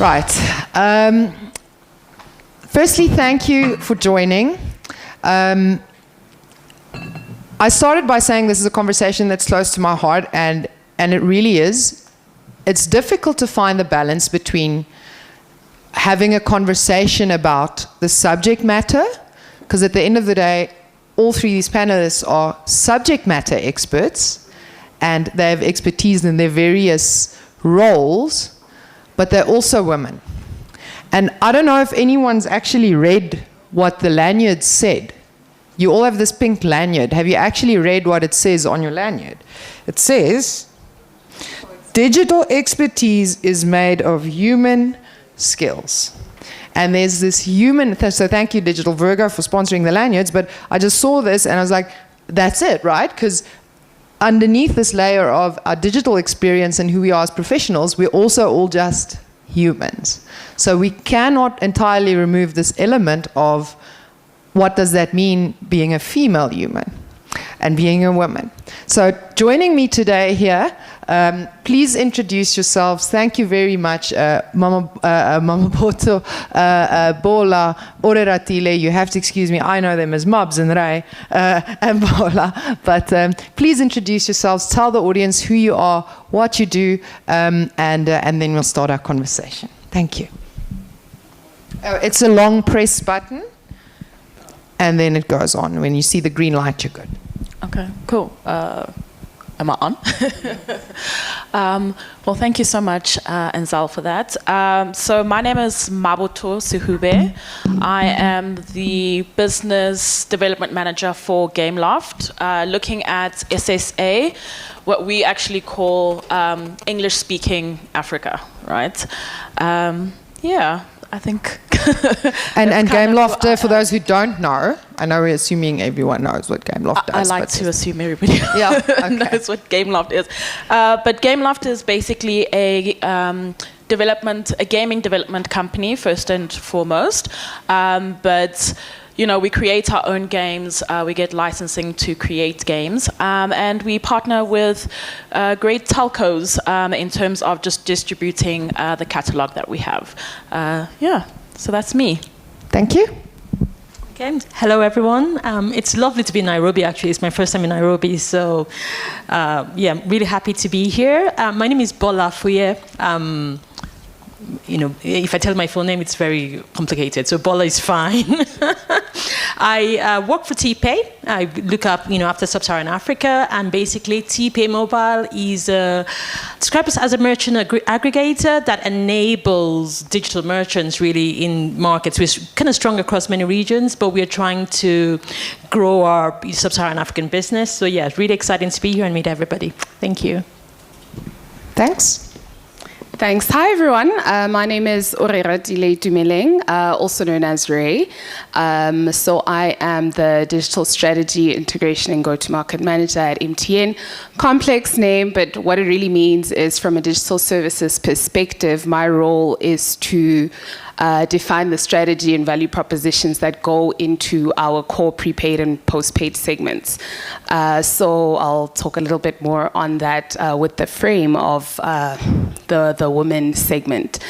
Right. Firstly, thank you for joining. I started by saying this is a conversation that's close to my heart, and it really is. It's difficult to find the balance between having a conversation about the subject matter, because at the end of the day, all three of these panelists are subject matter experts, and they have expertise in their various roles, but they're also women. And I don't know if anyone's actually read what the lanyard said. You all have this pink lanyard. Have you actually read what it says on your lanyard? It says, digital expertise is made of human skills. And there's this human, so thank you Digital Virgo for sponsoring the lanyards, but I just saw this and I was like, that's it, right? Because underneath this layer of our digital experience and who we are as professionals, we're also all just humans. So we cannot entirely remove this element of what does that mean being a female human and being a woman. So joining me today here, please introduce yourselves. Thank you very much, Mmabotho, Bola, Oreratile. You have to excuse me, I know them as Mubs and Ray, and Bola. But please introduce yourselves, tell the audience who you are, what you do, and then we'll start our conversation. Thank you. It's a long press button, and then it goes on. When you see the green light, you're good. Okay, cool. Am I on? Well, thank you so much, Anzelle, for that. So my name is Mmabotho Sehube. I am the business development manager for Gameloft, looking at SSA, what we actually call English-speaking Africa, right? Yeah, I think. and Gameloft, for those who don't know, I know we're assuming everyone knows what Gameloft does. I like to assume everybody knows what Gameloft is. But Gameloft is basically a gaming development company, first and foremost. But you know, we create our own games, we get licensing to create games, and we partner with great telcos in terms of just distributing the catalog that we have. Yeah, so that's me. Thank you. Okay. Hello, everyone. It's lovely to be in Nairobi, actually. It's my first time in Nairobi, so yeah, I'm really happy to be here. My name is Bola Afuye. You know, if I tell my full name, it's very complicated, so Bola is fine. I work for TPay. I look up, you know, after Sub-Saharan Africa, and basically TPay Mobile is described as a merchant aggregator that enables digital merchants really in markets. We're kind of strong across many regions, but we're trying to grow our Sub-Saharan African business. So yeah, it's really exciting to be here and meet everybody. Thank you. Thanks. Thanks. Hi, everyone. My name is Oreratile Itumeleng, also known as Ray. So I am the Digital Strategy, Integration and Go-to-Market Manager at MTN. Complex name, but what it really means is from a digital services perspective, my role is to define the strategy and value propositions that go into our core prepaid and postpaid segments. So I'll talk a little bit more on that with the frame of the women segment.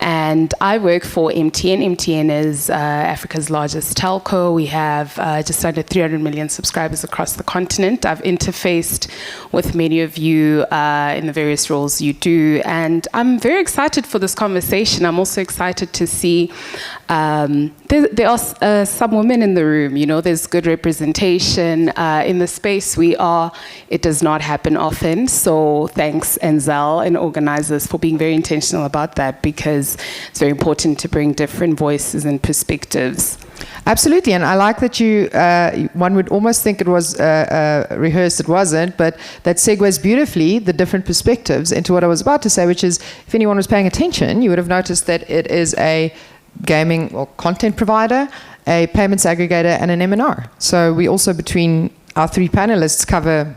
And I work for MTN. MTN is Africa's largest telco. We have just under 300 million subscribers across the continent. I've interfaced with many of you in the various roles you do. And I'm very excited for this conversation. I'm also excited to see there are some women in the room. You know, there's good representation in the space we are. It does not happen often. So thanks, Anzelle and organizers, for being very intentional about that, because it's very important to bring different voices and perspectives. Absolutely, and I like that you, one would almost think it was rehearsed, it wasn't, but that segues beautifully the different perspectives into what I was about to say, which is, if anyone was paying attention, you would have noticed that it is a gaming or content provider, a payments aggregator, and an MNO. So we also, between our three panelists, cover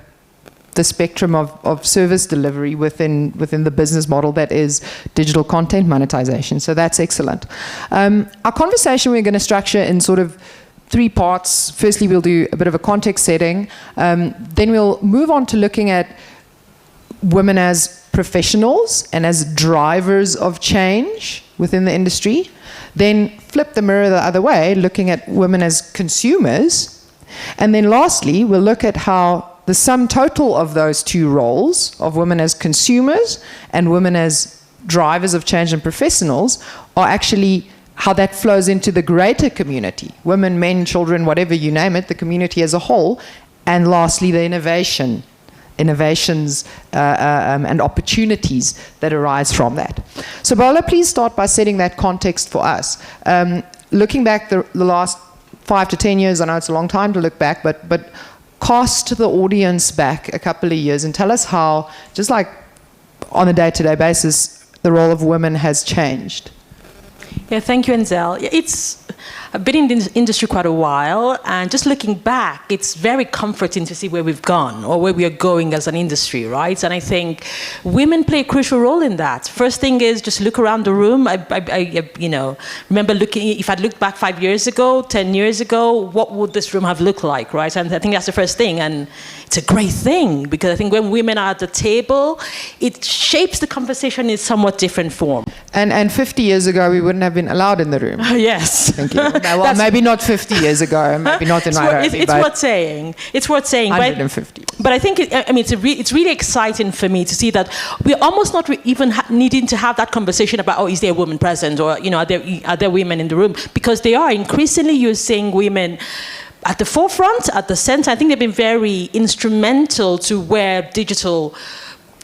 the spectrum of service delivery within the business model that is digital content monetization. So that's excellent. Our conversation we're going to structure in sort of three parts. Firstly, we'll do a bit of a context setting. Then we'll move on to looking at women as professionals and as drivers of change within the industry, then flip the mirror the other way, looking at women as consumers, and then lastly, we'll look at how the sum total of those two roles, of women as consumers and women as drivers of change and professionals, are actually how that flows into the greater community, women, men, children, whatever you name it, the community as a whole, and lastly, the innovations and opportunities that arise from that. So Bola, please start by setting that context for us. Looking back the last 5 to 10 years, I know it's a long time to look back, but cast the audience back a couple of years and tell us how, just like on a day-to-day basis, the role of women has changed. Yeah, thank you, Anzelle. I've been in the industry quite a while, and just looking back, it's very comforting to see where we've gone or where we are going as an industry, right? And I think women play a crucial role in that. First thing is just look around the room. I remember looking, if I'd looked back 5 years ago, 10 years ago, what would this room have looked like, right? And I think that's the first thing, and it's a great thing, because I think when women are at the table, it shapes the conversation in somewhat different form. And 50 years ago, we wouldn't have been allowed in the room. Yes. Thank you. Well, maybe not 50 years ago, maybe not in Nairobi. It's worth saying. It's worth saying. 150. But I think it's really exciting for me to see that we're almost not even needing to have that conversation about, is there a woman present, or are there women in the room? Because they are. Increasingly, you're seeing women at the forefront, at the center. I think they've been very instrumental to where digital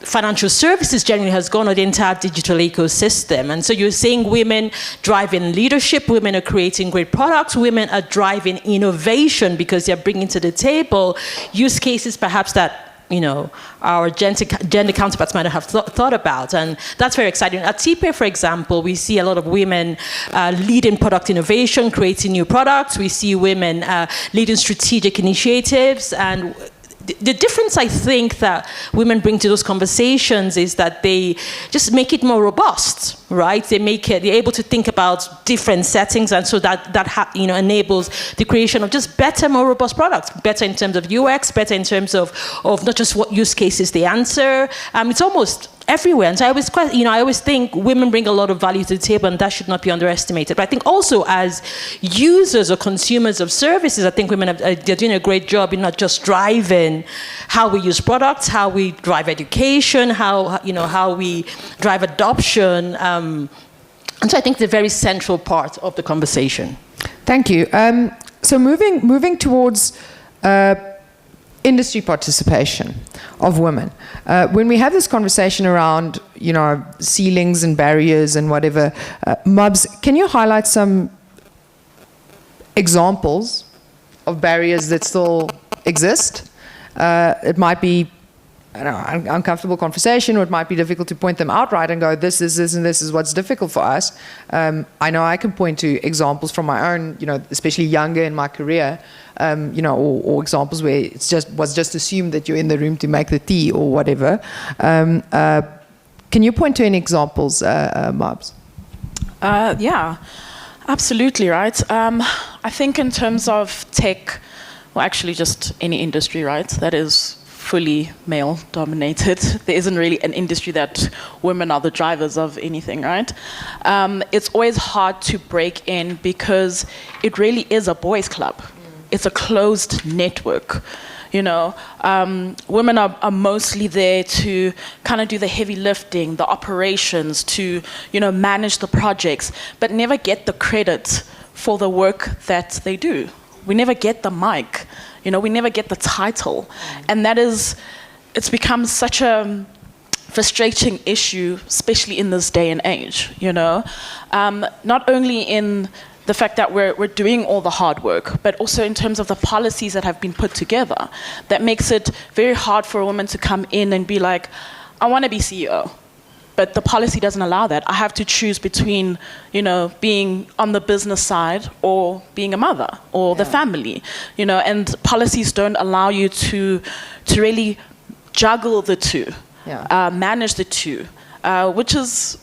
financial services generally has gone, or the entire digital ecosystem. And so you're seeing women driving leadership, women are creating great products, women are driving innovation because they're bringing to the table use cases perhaps that our gender counterparts might have thought about. And that's very exciting. At TPay, for example, we see a lot of women leading product innovation, creating new products. We see women leading strategic initiatives. And the difference I think that women bring to those conversations is that they just make it more robust, right? They're able to think about different settings, and so that enables the creation of just better, more robust products, better in terms of UX, better in terms of not just what use cases they answer. It's almost everywhere. And so I always think women bring a lot of value to the table, and that should not be underestimated. But I think also as users or consumers of services, I think women they're doing a great job in not just driving how we use products, how we drive education, how we drive adoption. And so I think it's a very central part of the conversation. Thank you. So moving towards industry participation of women. When we have this conversation around, ceilings and barriers and whatever, Mubs, can you highlight some examples of barriers that still exist? It might be, an uncomfortable conversation, or it might be difficult to point them out right and go, this is what's difficult for us. I know I can point to examples from my own, especially younger in my career, or examples where was just assumed that you're in the room to make the tea or whatever. Can you point to any examples, Mubs? Yeah, absolutely, right. I think in terms of tech, well, actually just any industry, right, that is fully male dominated. There isn't really an industry that women are the drivers of anything, right? It's always hard to break in because it really is a boys' club. It's a closed network. Women are mostly there to kind of do the heavy lifting, the operations, to manage the projects, but never get the credit for the work that they do. We never get the mic. We never get the title. And it's become such a frustrating issue, especially in this day and age, Not only in the fact that we're doing all the hard work, but also in terms of the policies that have been put together, that makes it very hard for a woman to come in and be like, I want to be CEO. But the policy doesn't allow that. I have to choose between, being on the business side or being a mother or the family, and policies don't allow you to really juggle the two, manage the two, which is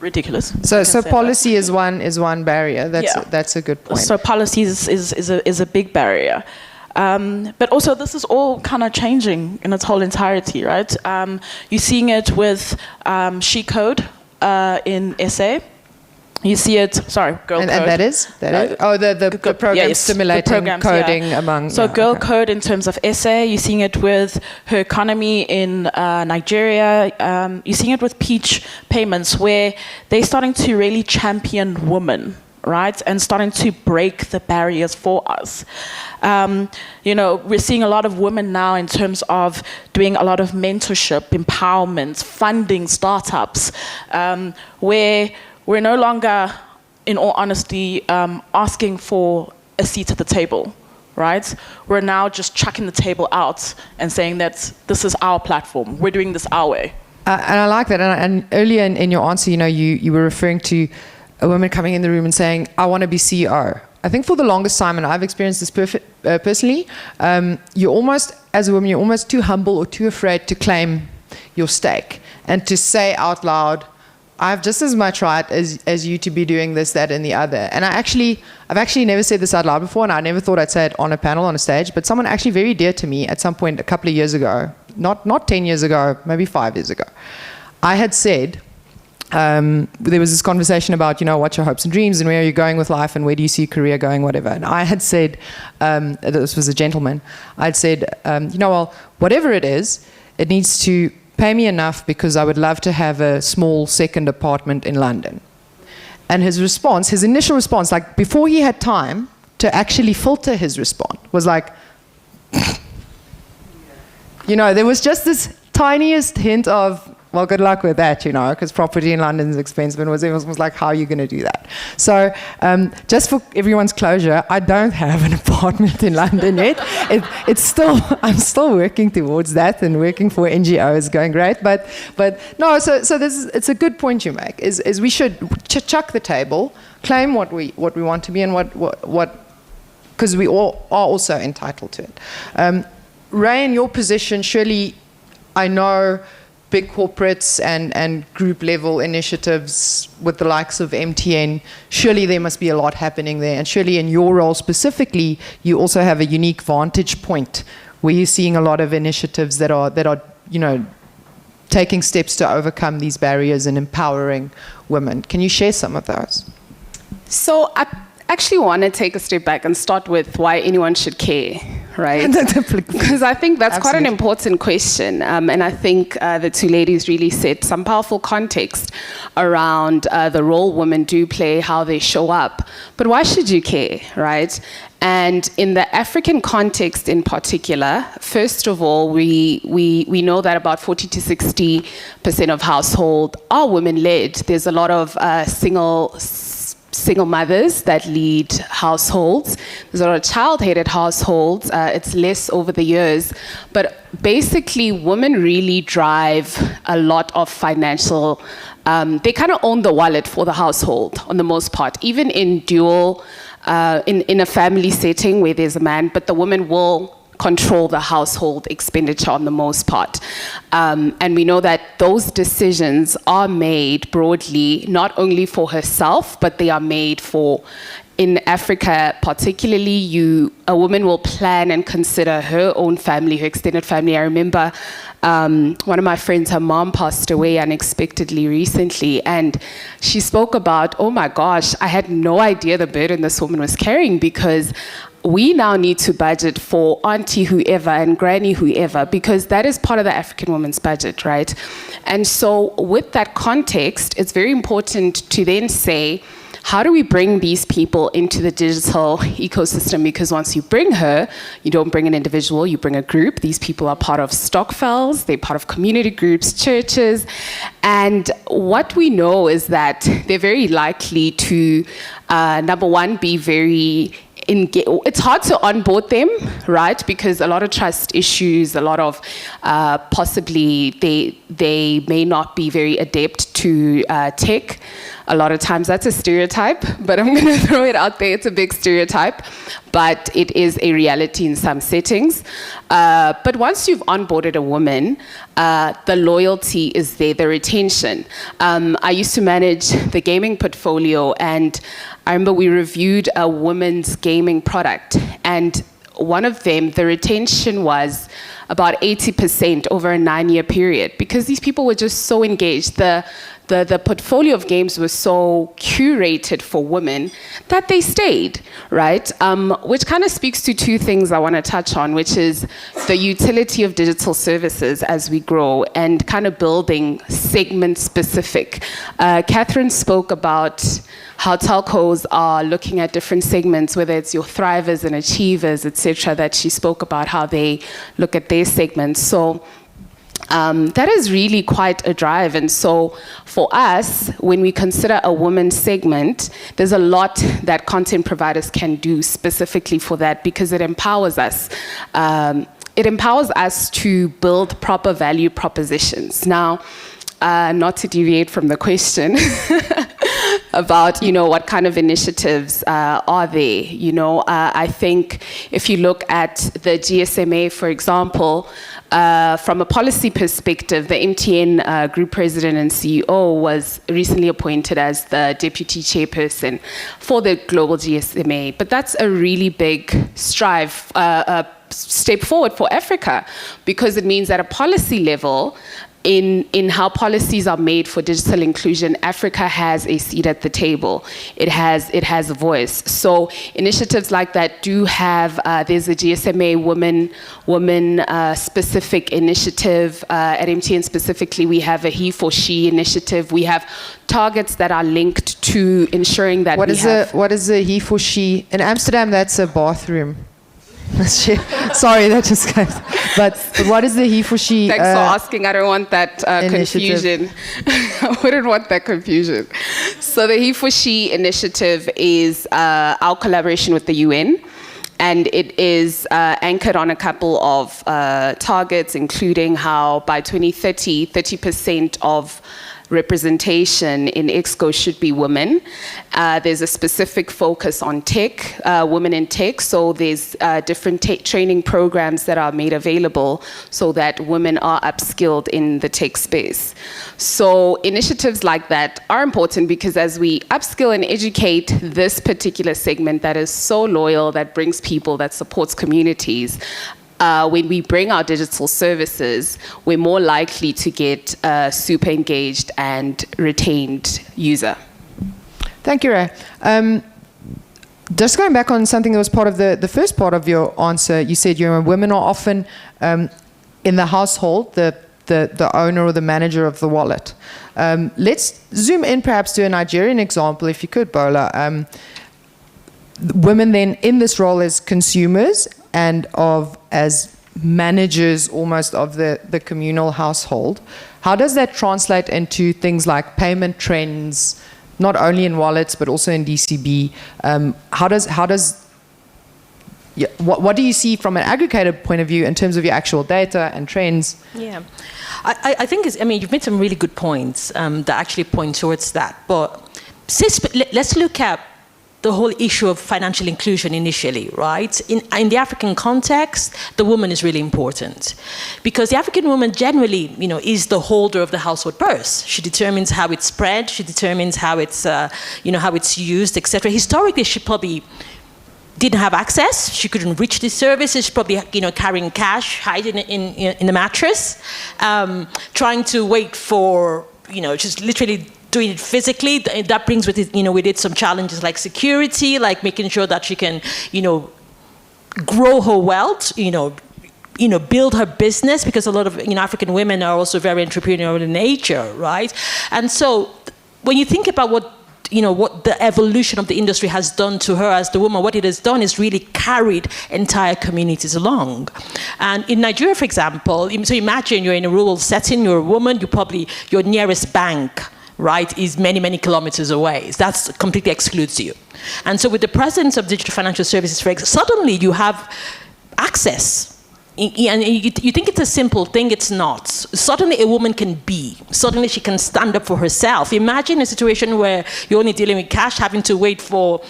ridiculous. So policy is one barrier. That's a good point. So policy is a big barrier. But also, this is all kind of changing in its whole entirety, right? You're seeing it with She Code in SA. You see it, girl code. And that is? The program stimulating coding among... So girl code in terms of essay, you're seeing it with her economy in Nigeria, you're seeing it with Peach Payments, where they're starting to really champion women, right? And starting to break the barriers for us. We're seeing a lot of women now in terms of doing a lot of mentorship, empowerment, funding startups, where we're no longer, in all honesty, asking for a seat at the table, right? We're now just chucking the table out and saying that this is our platform. We're doing this our way. And I like that. And earlier in your answer, you were referring to a woman coming in the room and saying, I want to be CEO. I think for the longest time, and I've experienced this personally, you're almost, as a woman, you're almost too humble or too afraid to claim your stake and to say out loud, I have just as much right as you to be doing this, that, and the other. And I've actually never said this out loud before, and I never thought I'd say it on a panel, on a stage, but someone actually very dear to me at some point a couple of years ago, not 10 years ago, maybe 5 years ago, I had said, there was this conversation about, what's your hopes and dreams and where are you going with life and where do you see your career going, whatever. And I had said, this was a gentleman, I'd said, well, whatever it is, it needs to pay me enough because I would love to have a small second apartment in London. And his initial response, like before he had time to actually filter his response, was like, there was just this tiniest hint of, well, good luck with that, because property in London is expensive. And it was like, how are you going to do that? So just for everyone's closure, I don't have an apartment in London yet. I'm still working towards that and working for NGO is going great. But no, so it's a good point you make, is we should chuck the table, claim what we want to be and what because we all are also entitled to it. Ray, in your position, surely I know big corporates and group level initiatives with the likes of MTN, surely there must be a lot happening there. And surely in your role specifically, you also have a unique vantage point where you're seeing a lot of initiatives that are taking steps to overcome these barriers and empowering women. Can you share some of those? So I actually want to take a step back and start with why anyone should care, right? Because I think that's quite an important question. And I think the two ladies really set some powerful context around the role women do play, how they show up. But why should you care, right? And in the African context in particular, first of all, we know that about 40 to 60% of households are women-led. There's a lot of single mothers that lead households. There's a lot of child-headed households. It's less over the years. But basically, women really drive a lot of financial... they kind of own the wallet for the household, on the most part. Even in dual... in a family setting where there's a man, but the woman will control the household expenditure on the most part. And we know that those decisions are made broadly, not only for herself, but they are made for, in Africa particularly, a woman will plan and consider her own family, her extended family. I remember one of my friends, her mom passed away unexpectedly recently, and she spoke about, oh my gosh, I had no idea the burden this woman was carrying, because we now need to budget for auntie whoever and granny whoever, because that is part of the African woman's budget, right? And so with that context, it's very important to then say, how do we bring these people into the digital ecosystem? Because once you bring her, you don't bring an individual, you bring a group. These people are part of stokvels, they're part of community groups, churches. And what we know is that they're very likely to, number one, be very... It's hard to onboard them, right? Because a lot of trust issues, a lot of possibly they may not be very adept to tech. A lot of times that's a stereotype, but I'm going to throw it out there. It's a big stereotype, but it is a reality in some settings. But once you've onboarded a woman, the loyalty is there, the retention. I used to manage the gaming portfolio, and I remember we reviewed a women's gaming product, and one of them, the retention was about 80% over a 9-year period, because these people were just so engaged. The the portfolio of games was so curated for women that they stayed, right? Which kind of speaks to two things I want to touch on, which is the utility of digital services as we grow and kind of building segment specific. Catherine spoke about how telcos are looking at different segments, whether it's your thrivers and achievers, etc., that she spoke about how they look at their segments. So that is really quite a drive. And so for us, when we consider a women's segment, there's a lot that content providers can do specifically for that because it empowers us. It empowers us to build proper value propositions. Now, not to deviate from the question about, what kind of initiatives are there? I think if you look at the GSMA, for example, from a policy perspective, the MTN group president and CEO was recently appointed as the deputy chairperson for the global GSMA. But that's a really big step forward for Africa, because it means at a policy level, in how policies are made for digital inclusion, Africa has a seat at the table. It has a voice. So initiatives like that do have, there's a GSMA woman specific initiative. At MTN specifically, we have a he for she initiative. We have targets that are linked to ensuring that what is a he for she? In Amsterdam, that's a bathroom. Sorry, that just came. But what is the he for she? Thanks for asking. I don't want that confusion. I wouldn't want that confusion. So the he for she initiative is our collaboration with the UN. And it is anchored on a couple of targets, including how by 2030, 30% of representation in EXCO should be women. There's a specific focus on tech, women in tech. So there's different training programs that are made available so that women are upskilled in the tech space. So initiatives like that are important because as we upskill and educate this particular segment that is so loyal, that brings people, that supports communities, when we bring our digital services, we're more likely to get a super engaged and retained user. Thank you, Ray. Just going back on something that was part of the first part of your answer, you said women are often in the household, the owner or the manager of the wallet. Let's zoom in perhaps to a Nigerian example, if you could, Bola. Women then in this role as consumers and as managers almost of the communal household. How does that translate into things like payment trends, not only in wallets but also in DCB? What do you see from an aggregated point of view in terms of your actual data and trends? Yeah, I think you've made some really good points that actually point towards that. But let's look at the whole issue of financial inclusion initially, right? In the African context, the woman is really important because the African woman generally, is the holder of the household purse. She determines how it's spread. She determines how it's, how it's used, etc. Historically, she probably didn't have access. She couldn't reach these services. She's probably, carrying cash, hiding it in the mattress, trying to wait for, just literally doing it physically. That brings with it, with it some challenges like security, like making sure that she can, grow her wealth, build her business, because a lot of African women are also very entrepreneurial in nature, right? And so when you think about what the evolution of the industry has done to her as the woman, what it has done is really carried entire communities along. And in Nigeria, for example, so imagine you're in a rural setting, you're a woman, your nearest bank, right, is many, many kilometers away. That completely excludes you. And so with the presence of digital financial services, suddenly you have access. And you think it's a simple thing, it's not. Suddenly a woman can suddenly she can stand up for herself. Imagine a situation where you're only dealing with cash, having to wait for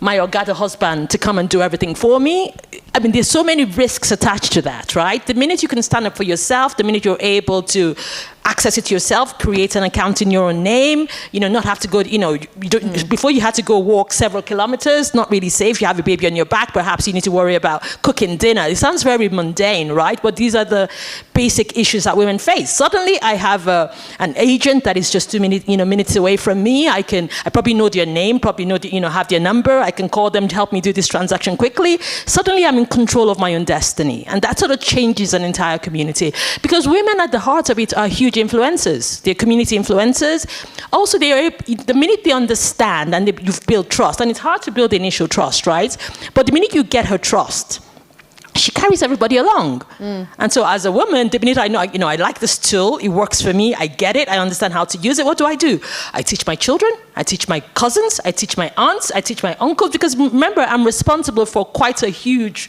my Ogada husband to come and do everything for me. There's so many risks attached to that, right? The minute you can stand up for yourself, the minute you're able to access it yourself, create an account in your own name, not have to go, before you had to go walk several kilometers, not really safe. You have a baby on your back, perhaps you need to worry about cooking dinner. It sounds very mundane, right? But these are the basic issues that women face. Suddenly I have an agent that is just 2 minutes away from me. I probably know their name, probably know, have their number. I can call them to help me do this transaction quickly. Suddenly I'm in control of my own destiny. And that sort of changes an entire community. Because women at the heart of it are huge influencers. They're community influencers. Also, the minute they understand and you've built trust, and it's hard to build initial trust, right? But the minute you get her trust, she carries everybody along. And so as a woman, the minute I know, I like this tool, it works for me, I get it, I understand how to use it, what do? I teach my children, I teach my cousins, I teach my aunts, I teach my uncles, because remember, I'm responsible for quite a huge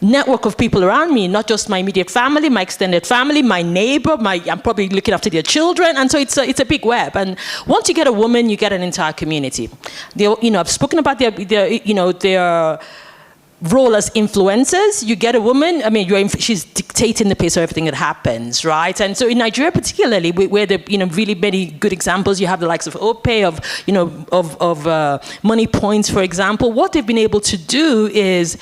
network of people around me, not just my immediate family, my extended family, my neighbor, I'm probably looking after their children, and so it's a big web. And once you get a woman, you get an entire community. I've spoken about their role as influencers. You get a woman, she's dictating the pace of everything that happens, right? And so in Nigeria particularly, where there really many good examples, you have the likes of OPay, of Money Points, for example. What they've been able to do is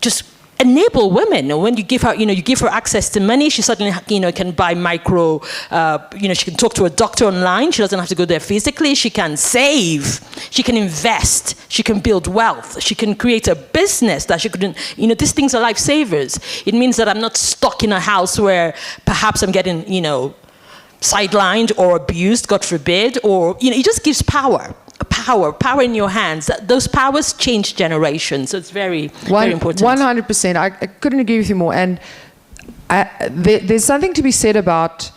just enable women. When you give her access to money, she suddenly can buy micro, she can talk to a doctor online, she doesn't have to go there physically, she can save, she can invest, she can build wealth, she can create a business that she couldn't, these things are lifesavers. It means that I'm not stuck in a house where perhaps I'm getting, sidelined or abused, God forbid, or, it just gives power in your hands. Those powers change generations. So it's very important. 100%. I couldn't agree with you more. And there's something to be said about,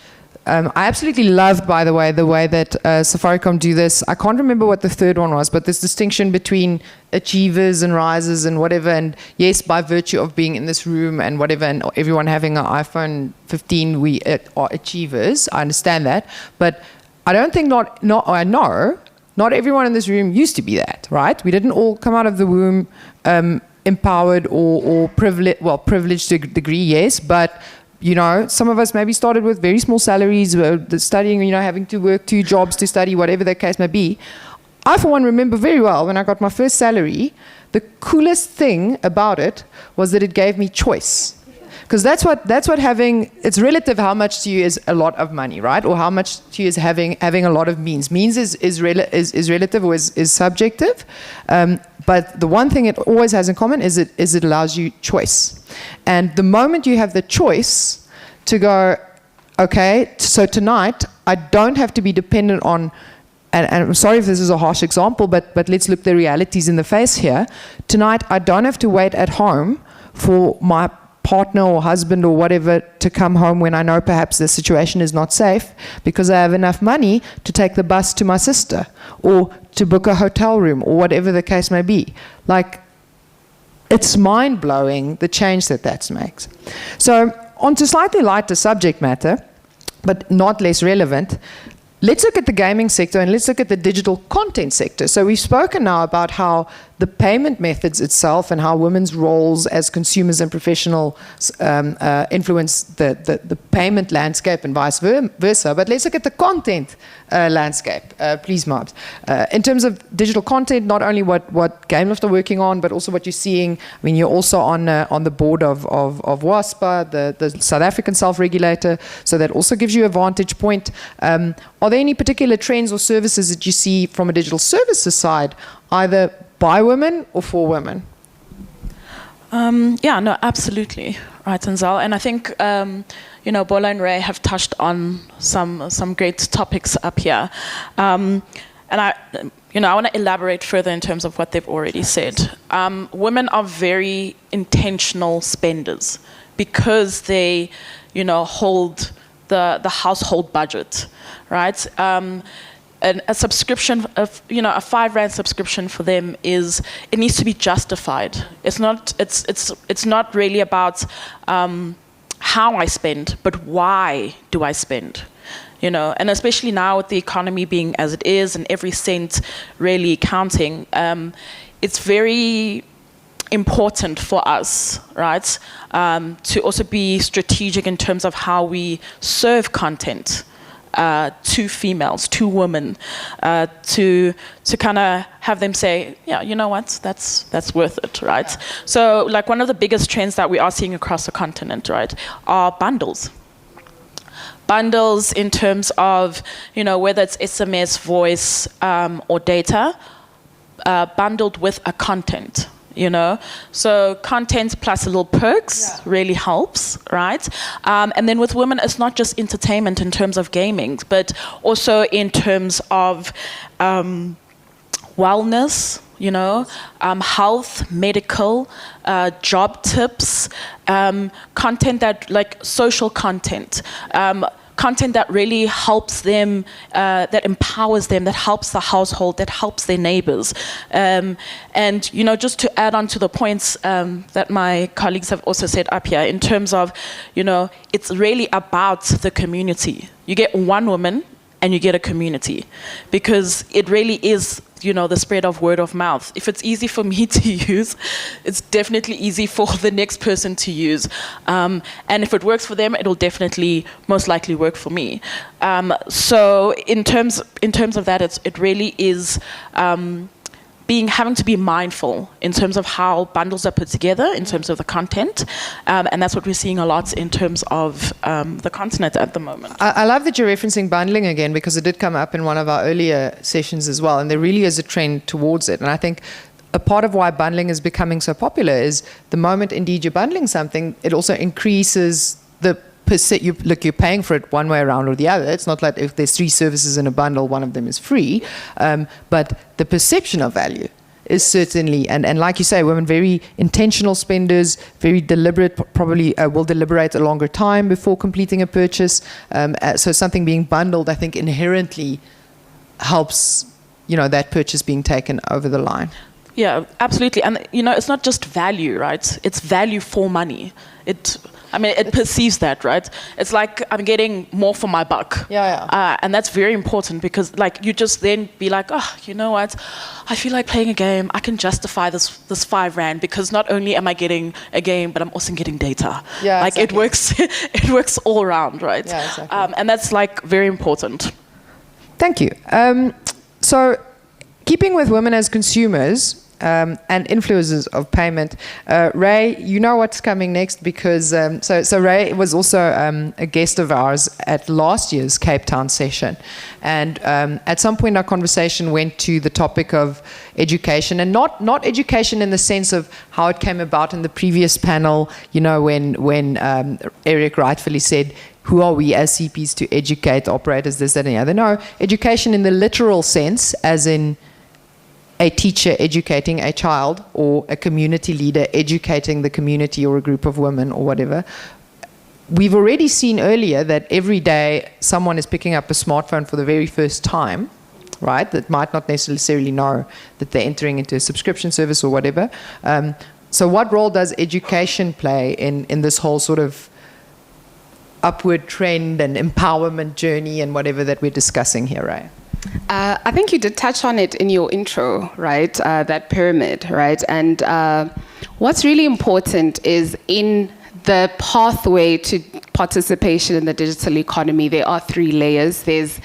I absolutely loved, by the way that Safaricom do this. I can't remember what the third one was, but this distinction between achievers and risers and whatever. And yes, by virtue of being in this room and whatever, and everyone having an iPhone 15, we are achievers. I understand that. But I don't think not everyone in this room used to be that, right? We didn't all come out of the womb empowered or privileged to a degree, yes, but some of us maybe started with very small salaries, studying, having to work 2 jobs to study, whatever the case may be. I, for one, remember very well when I got my first salary, the coolest thing about it was that it gave me choice. Because that's what having, it's relative how much to you is a lot of money, right? Or how much to you is having a lot of means. Means is relative or is subjective. But the one thing it always has in common is it allows you choice. And the moment you have the choice to go, okay, so tonight I don't have to be dependent on, and I'm sorry if this is a harsh example, but let's look the realities in the face here. Tonight I don't have to wait at home for my partner or husband or whatever to come home when I know perhaps the situation is not safe, because I have enough money to take the bus to my sister or to book a hotel room or whatever the case may be. Like, it's mind-blowing the change that makes. So on to slightly lighter subject matter, but not less relevant, let's look at the gaming sector and let's look at the digital content sector. So we've spoken now about how the payment methods itself and how women's roles as consumers and professionals influence the payment landscape and vice versa. But let's look at the content landscape, please, Mabs. In terms of digital content, not only what Gameloft are working on, but also what you're seeing. I mean, you're also on the board of WASPA, the South African self-regulator, so that also gives you a vantage point. Are there any particular trends or services that you see from a digital services side, either by women or for women? Yeah, no, absolutely. Right, Anzelle. And I think, Bola and Ray have touched on some great topics up here. And I want to elaborate further in terms of what they've already said. Women are very intentional spenders because they, hold the household budget, right? And a subscription of, a 5 Rand subscription for them it needs to be justified. It's not really about how I spend, but why do I spend? And especially now with the economy being as it is and every cent really counting, it's very important for us, right, to also be strategic in terms of how we serve content. two females, two women, to kind of have them say, yeah, you know what, that's worth it, right? Yeah. So like one of the biggest trends that we are seeing across the continent, right, are bundles. Bundles in terms of, whether it's SMS, voice, or data, bundled with a content. So content plus a little perks really helps, right? And then with women, it's not just entertainment in terms of gaming, but also in terms of wellness, health, medical, job tips, content that, like social content, content that really helps them, that empowers them, that helps the household, that helps their neighbors. And, just to add on to the points that my colleagues have also said up here, in terms of, it's really about the community. You get one woman and you get a community, because it really is, the spread of word of mouth. If it's easy for me to use, it's definitely easy for the next person to use. And if it works for them, it'll definitely most likely work for me. So in terms of that, it really is having to be mindful in terms of how bundles are put together, in terms of the content, and that's what we're seeing a lot in terms of the continent at the moment. I love that you're referencing bundling again, because it did come up in one of our earlier sessions as well, and there really is a trend towards it. And I think a part of why bundling is becoming so popular is the moment indeed you're bundling something, it also increases the you're paying for it one way around or the other. It's not like if there's 3 services in a bundle, one of them is free. But the perception of value is certainly, and like you say, women very intentional spenders, very deliberate, probably will deliberate a longer time before completing a purchase. So something being bundled, I think, inherently helps, that purchase being taken over the line. Yeah, absolutely. And, it's not just value, right? It's value for money. It perceives that, right? It's like I'm getting more for my buck. Yeah. And that's very important, because like you just then be like, oh, you know what? I feel like playing a game. I can justify this R5 because not only am I getting a game, but I'm also getting data. Yeah, like exactly. it works all around, right? Yeah, exactly. And that's like very important. Thank you. So keeping with women as consumers, and influencers of payment. Ray, you know what's coming next, because so Ray was also a guest of ours at last year's Cape Town session, and at some point our conversation went to the topic of education, and not education in the sense of how it came about in the previous panel, when Eric rightfully said, who are we as CPs to educate operators, this, that, and the other. No, education in the literal sense, as in a teacher educating a child, or a community leader educating the community or a group of women or whatever. We've already seen earlier that every day someone is picking up a smartphone for the very first time, right? That might not necessarily know that they're entering into a subscription service or whatever. So what role does education play in this whole sort of upward trend and empowerment journey and whatever that we're discussing here, right? I think you did touch on it in your intro, right? That pyramid, right? And what's really important is in the pathway to participation in the digital economy, there are 3 layers. There's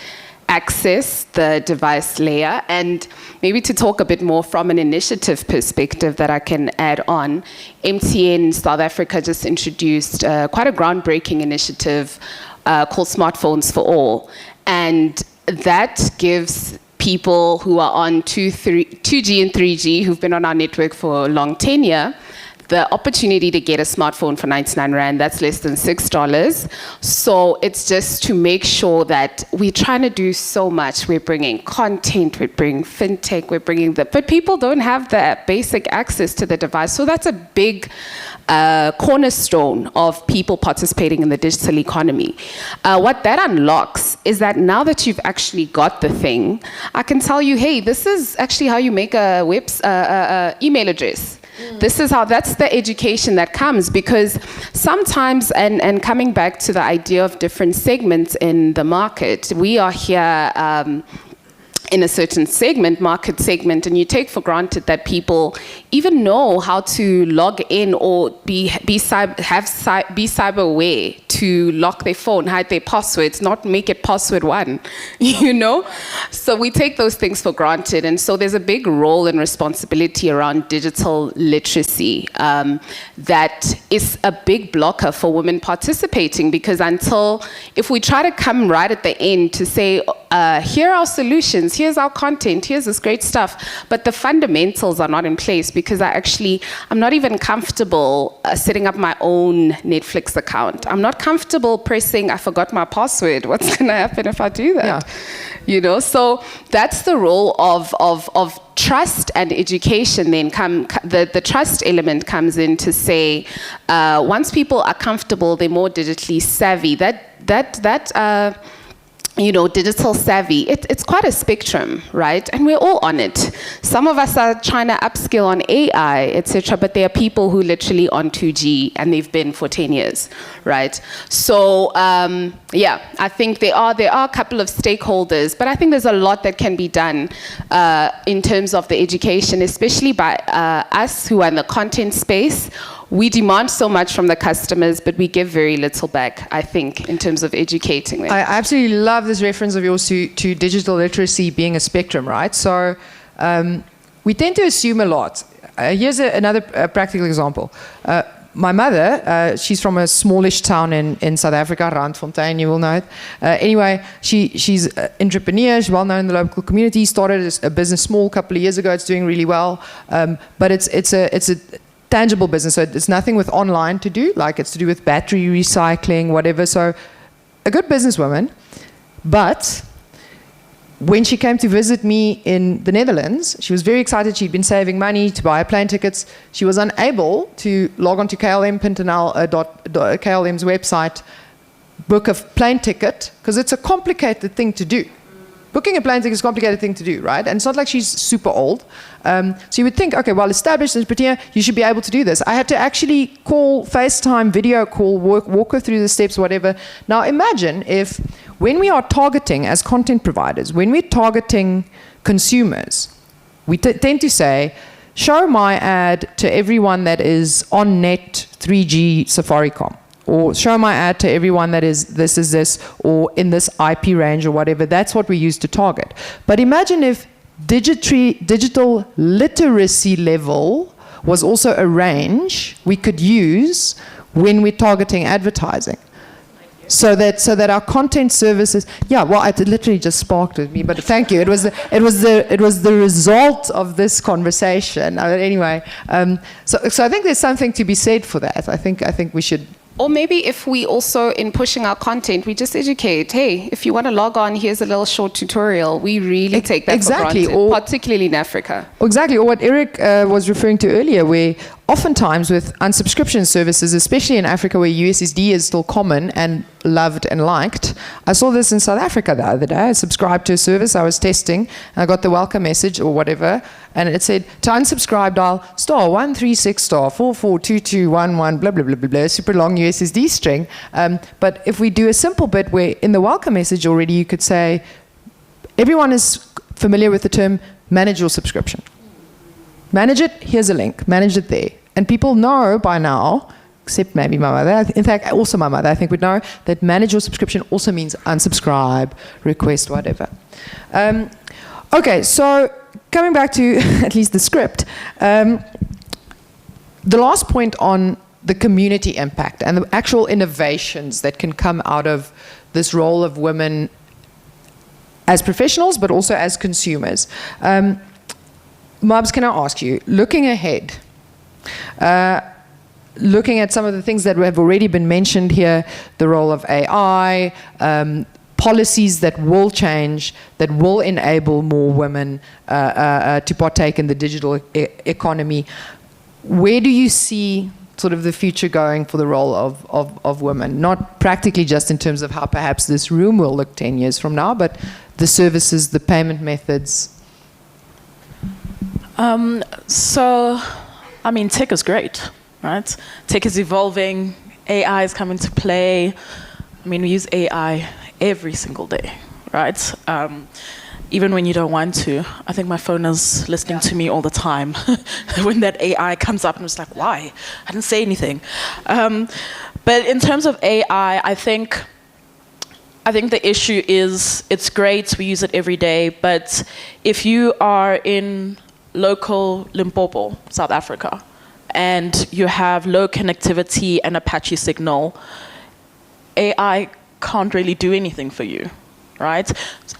access, the device layer, and maybe to talk a bit more from an initiative perspective that I can add on, MTN South Africa just introduced quite a groundbreaking initiative called Smartphones for All. And that gives people who are on 2G and 3G, who've been on our network for a long tenure, the opportunity to get a smartphone for 99 Rand, that's less than $6. So it's just to make sure that we're trying to do so much. We're bringing content, we're bringing fintech, we're bringing but people don't have the basic access to the device. So that's a big cornerstone of people participating in the digital economy. What that unlocks is that now that you've actually got the thing, I can tell you, hey, this is actually how you make a email address. This is how, that's the education that comes, because sometimes, and coming back to the idea of different segments in the market, we are here in a certain market segment, and you take for granted that people even know how to log in or be cyber aware to lock their phone, hide their passwords, not make it password one, you know? So we take those things for granted. And so there's a big role and responsibility around digital literacy that is a big blocker for women participating, because if we try to come right at the end to say, here are our solutions, here's our content, here's this great stuff, but the fundamentals are not in place, because I'm not even comfortable setting up my own Netflix account. I'm not comfortable pressing, I forgot my password. What's going to happen if I do that? Yeah. You know, so that's the role of trust and education. Then the trust element comes in to say, once people are comfortable, they're more digitally savvy. Digital savvy, it's quite a spectrum, right? And we're all on it. Some of us are trying to upskill on AI, etc., but there are people who literally on 2G and they've been for 10 years, right? So, I think there are a couple of stakeholders, but I think there's a lot that can be done in terms of the education, especially by us who are in the content space. We demand so much from the customers, but we give very little back, I think, in terms of educating them. I absolutely love this reference of yours to digital literacy being a spectrum, right? So we tend to assume a lot. Here's another practical example. My mother, she's from a smallish town in South Africa, Randfontein, you will know it. Anyway, she's an entrepreneur, she's well known in the local community, started a business small a couple of years ago, it's doing really well. But it's a tangible business, so it's nothing with online to do, like it's to do with battery recycling, whatever. So a good businesswoman, but when she came to visit me in the Netherlands, she was very excited. She'd been saving money to buy plane tickets. She was unable to log on to KLM's website, book a plane ticket, because it's a complicated thing to do. Booking a plane ticket is a complicated thing to do, right? And it's not like she's super old. So you would think, okay, well, established entrepreneur, you should be able to do this. I had to actually call, FaceTime, video call, walk her through the steps, whatever. Now imagine if, when we are targeting as content providers, when we're targeting consumers, we tend to say, show my ad to everyone that is on net 3G Safaricom. Or show my ad to everyone that is this, or in this IP range or whatever. That's what we use to target. But imagine if digital literacy level was also a range we could use when we're targeting advertising. So that our content services, it literally just sparked with me, but thank you. It was the result of this conversation. Anyway, so I think there's something to be said for that. I think we should. Or maybe if we also, in pushing our content, we just educate, hey, if you want to log on, here's a little short tutorial. We really take that for granted, particularly in Africa. Exactly, or what Eric was referring to earlier, where oftentimes with unsubscription services, especially in Africa where USSD is still common and loved and liked. I saw this in South Africa the other day. I subscribed to a service I was testing, and I got the welcome message or whatever, and it said, to unsubscribe, dial *136*442211, blah, blah, blah, blah, blah, super long USSD string. But if we do a simple bit where in the welcome message already you could say, everyone is familiar with the term manage your subscription. Manage it, here's a link, manage it there. And people know by now, except maybe my mother, in fact, also my mother, I think would know that manage your subscription also means unsubscribe, request, whatever. Okay, so coming back to at least the script, the last point on the community impact and the actual innovations that can come out of this role of women as professionals, but also as consumers. Mabs, can I ask you, looking ahead, looking at some of the things that have already been mentioned here, the role of AI, policies that will change, that will enable more women to partake in the digital economy, where do you see sort of the future going for the role of women? Not practically just in terms of how perhaps this room will look 10 years from now, but the services, the payment methods. Tech is great, right? Tech is evolving, AI is coming to play. We use AI every single day, right? even when you don't want to. I think my phone is listening to me all the time. When that AI comes up, I'm just like, why? I didn't say anything. But in terms of AI, I think the issue is it's great, we use it every day, but if you are in local Limpopo, South Africa, and you have low connectivity and a patchy signal, AI can't really do anything for you, right?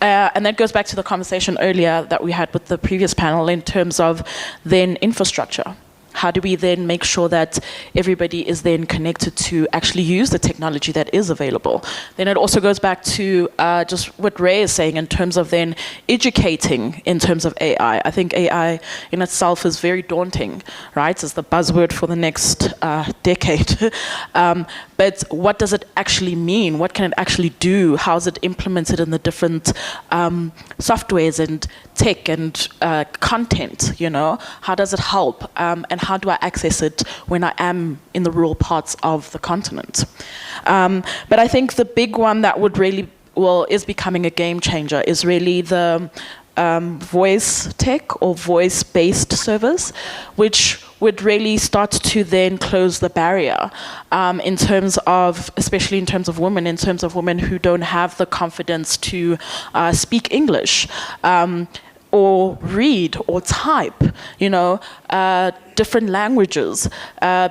And that goes back to the conversation earlier that we had with the previous panel in terms of then infrastructure. How do we then make sure that everybody is then connected to actually use the technology that is available? Then it also goes back to just what Ray is saying in terms of then educating in terms of AI. I think AI in itself is very daunting, right? It's the buzzword for the next decade. But what does it actually mean? What can it actually do? How is it implemented in the different softwares and tech and content, you know? How does it help? And how do I access it when I am in the rural parts of the continent? But I think the big one that would really, is becoming a game changer is really the voice tech or voice-based service, which would really start to then close the barrier in terms of, especially in terms of women who don't have the confidence to speak English. Or read or type, you know, different languages,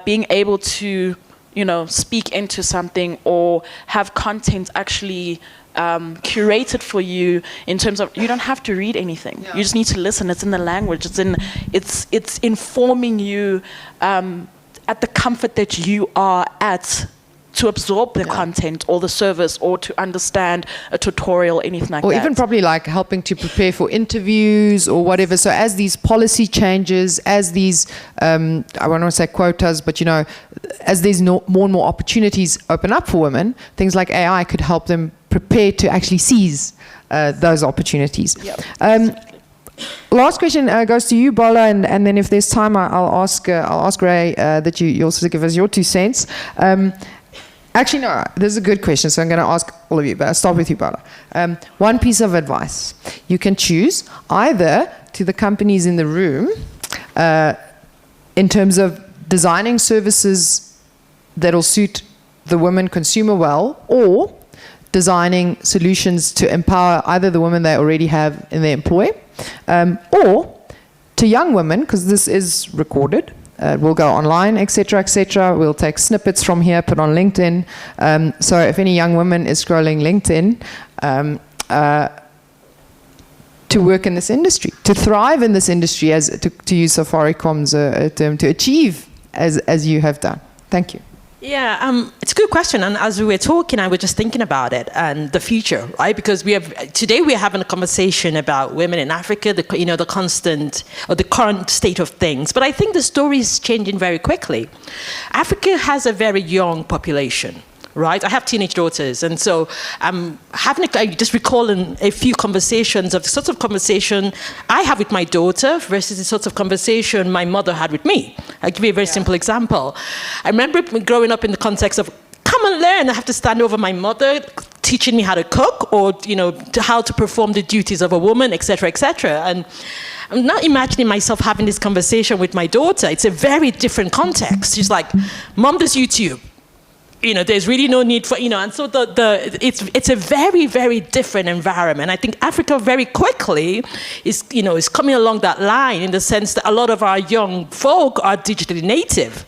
being able to, you know, speak into something or have content actually curated for you in terms of, you don't have to read anything. Yeah. You just need to listen. It's in the language. It's informing you at the comfort that you are at to absorb the content or the service or to understand a tutorial, anything like that. Or even probably like helping to prepare for interviews or whatever. So as these policy changes, as these, I don't want to say quotas, but you know, as these more and more opportunities open up for women, things like AI could help them prepare to actually seize those opportunities. Yep. Last question goes to you, Bola, and then if there's time, I'll ask Ray that you also give us your 2 cents. Actually, no, this is a good question, so I'm going to ask all of you, but I'll start with you, Bola. One piece of advice. You can choose either to the companies in the room in terms of designing services that'll suit the women consumer well, or designing solutions to empower either the women they already have in their employ, or to young women, because this is recorded. We'll go online, etc., etc. We'll take snippets from here, put on LinkedIn. So if any young woman is scrolling LinkedIn, to work in this industry, to thrive in this industry, as to use Safaricom's term, to achieve as you have done. Thank you. Yeah, it's a good question. And as we were talking, I was just thinking about it and the future, right? Because today we're having a conversation about women in Africa, the constant or the current state of things. But I think the story is changing very quickly. Africa has a very young population. Right, I have teenage daughters, and so I'm just recalling a few conversations of the sorts of conversation I have with my daughter versus the sorts of conversation my mother had with me. I'll give you a very simple example. I remember growing up in the context of, come and learn. I have to stand over my mother teaching me how to cook, or how to perform the duties of a woman, etc., etc. And I'm not imagining myself having this conversation with my daughter. It's a very different context. She's like, Mom, there's YouTube. There's really no need for, and so it's a very, very different environment. I think Africa very quickly is coming along that line, in the sense that a lot of our young folk are digitally native.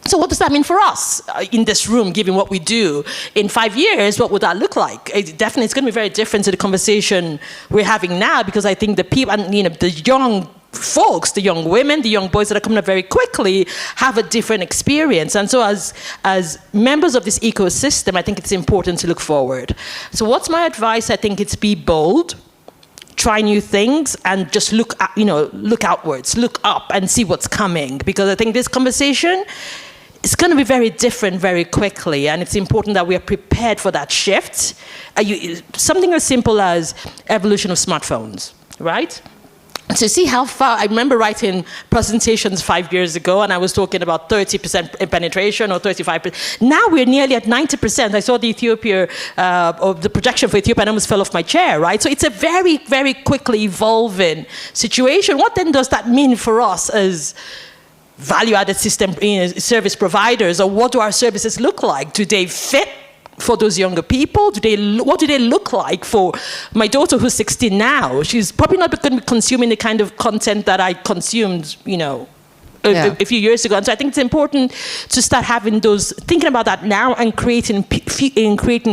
So what does that mean for us in this room, given what we do? In 5 years, what would that look like? It's going to be very different to the conversation we're having now, because I think the people, the young folks, the young women, the young boys that are coming up very quickly have a different experience. And so as members of this ecosystem, I think it's important to look forward. So what's my advice? I think it's be bold, try new things, and just look outwards, look up and see what's coming. Because I think this conversation is going to be very different very quickly, and it's important that we are prepared for that shift. Something as simple as evolution of smartphones, right? So see how far, I remember writing presentations 5 years ago, and I was talking about 30% penetration or 35%. Now we're nearly at 90%. I saw the Ethiopia, or the projection for Ethiopia, and I almost fell off my chair, right? So it's a very, very quickly evolving situation. What then does that mean for us as value-added system service providers, or what do our services look like? Do they fit for those younger people? What do they look like for my daughter who's 16 now? She's probably not going to be consuming the kind of content that I consumed, a few years ago. And so I think it's important to start thinking about that now and creating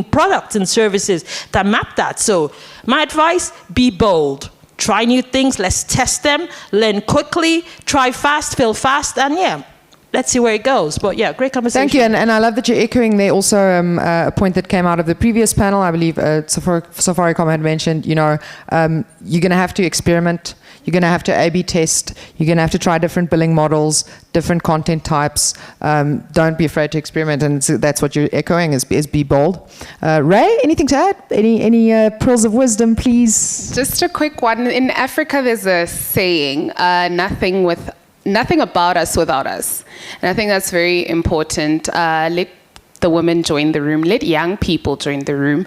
products and services that map that. So my advice, be bold. Try new things, let's test them, learn quickly, try fast, fail fast, and let's see where it goes. But great conversation. Thank you, and I love that you're echoing there also a point that came out of the previous panel. I believe Safaricom had mentioned, you're going to have to experiment, you're going to have to A/B test, you're going to have to try different billing models, different content types. Don't be afraid to experiment, and that's what you're echoing, is be bold. Ray, anything to add? Any pearls of wisdom, please? Just a quick one. In Africa, there's a saying, nothing about us without us. And I think that's very important. Let the women join the room. Let young people join the room.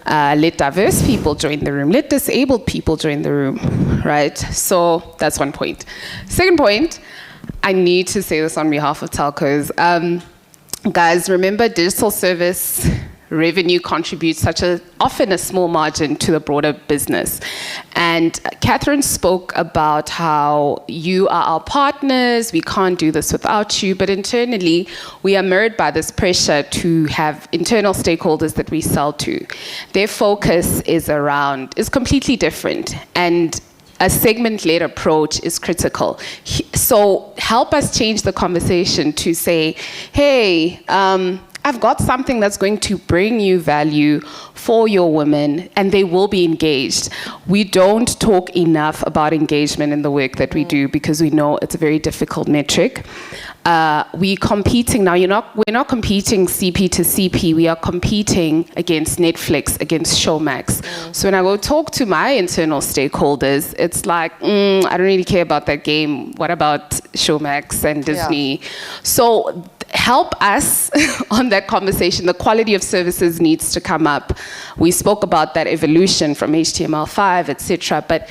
Let diverse people join the room. Let disabled people join the room, right? So that's one point. Second point, I need to say this on behalf of telcos. Guys, remember, digital service revenue contributes often a small margin to the broader business. And Catherine spoke about how you are our partners, we can't do this without you, but internally we are mirrored by this pressure to have internal stakeholders that we sell to. Their focus is completely different, and a segment-led approach is critical. So help us change the conversation to say, hey, I've got something that's going to bring you value for your women, and they will be engaged. We don't talk enough about engagement in the work that we do because we know it's a very difficult metric. We're competing now. We're not competing CP to CP. We are competing against Netflix, against Showmax. So when I go talk to my internal stakeholders, it's like, I don't really care about that game. What about Showmax and Disney? So help us on that conversation. The quality of services needs to come up. We spoke about that evolution from HTML5, etc. But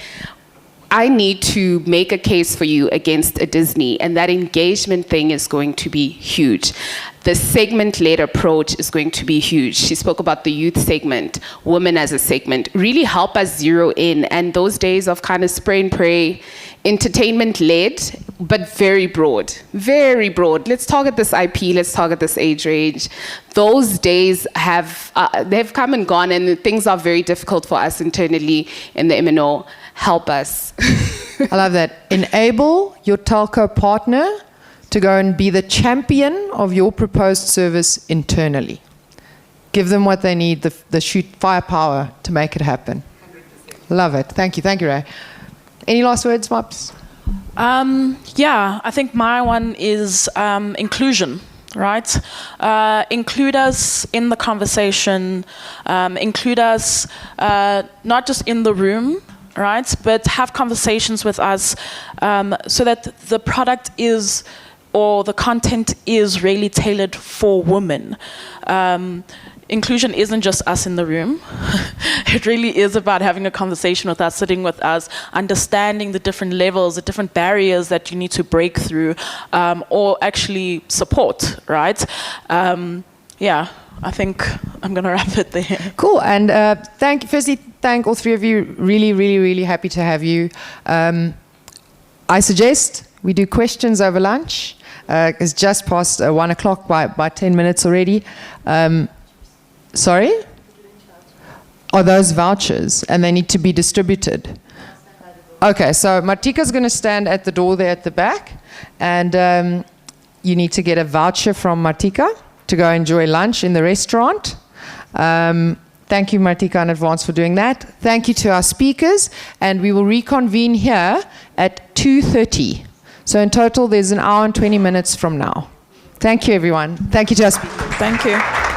I need to make a case for you against a Disney, and that engagement thing is going to be huge. The segment-led approach is going to be huge. She spoke about the youth segment, women as a segment. Really help us zero in, and those days of kind of spray and pray, entertainment-led, but very broad, very broad. Let's target this IP, let's target this age range. Those days they've come and gone, and things are very difficult for us internally in the MNO. Help us. I love that. Enable your telco partner to go and be the champion of your proposed service internally. Give them what they need, the firepower to make it happen. 100%. Love it. Thank you, Ray. Any last words, Mops? I think my one is inclusion, right? Include us in the conversation, include us not just in the room, right, but have conversations with us so that the product or the content is really tailored for women. Inclusion isn't just us in the room. It really is about having a conversation with us, sitting with us, understanding the different levels, the different barriers that you need to break through or actually support, right? I think I'm going to wrap it there. Cool. And thank all three of you. Really, really, really happy to have you. I suggest we do questions over lunch. It's just past 1 o'clock by 10 minutes already. Sorry? Are those vouchers? And they need to be distributed? Okay, so Martika's going to stand at the door there at the back. And you need to get a voucher from Martika to go enjoy lunch in the restaurant. Thank you, Martika, in advance for doing that. Thank you to our speakers. And we will reconvene here at 2:30. So in total, there's an hour and 20 minutes from now. Thank you, everyone. Thank you to our speakers. Thank you.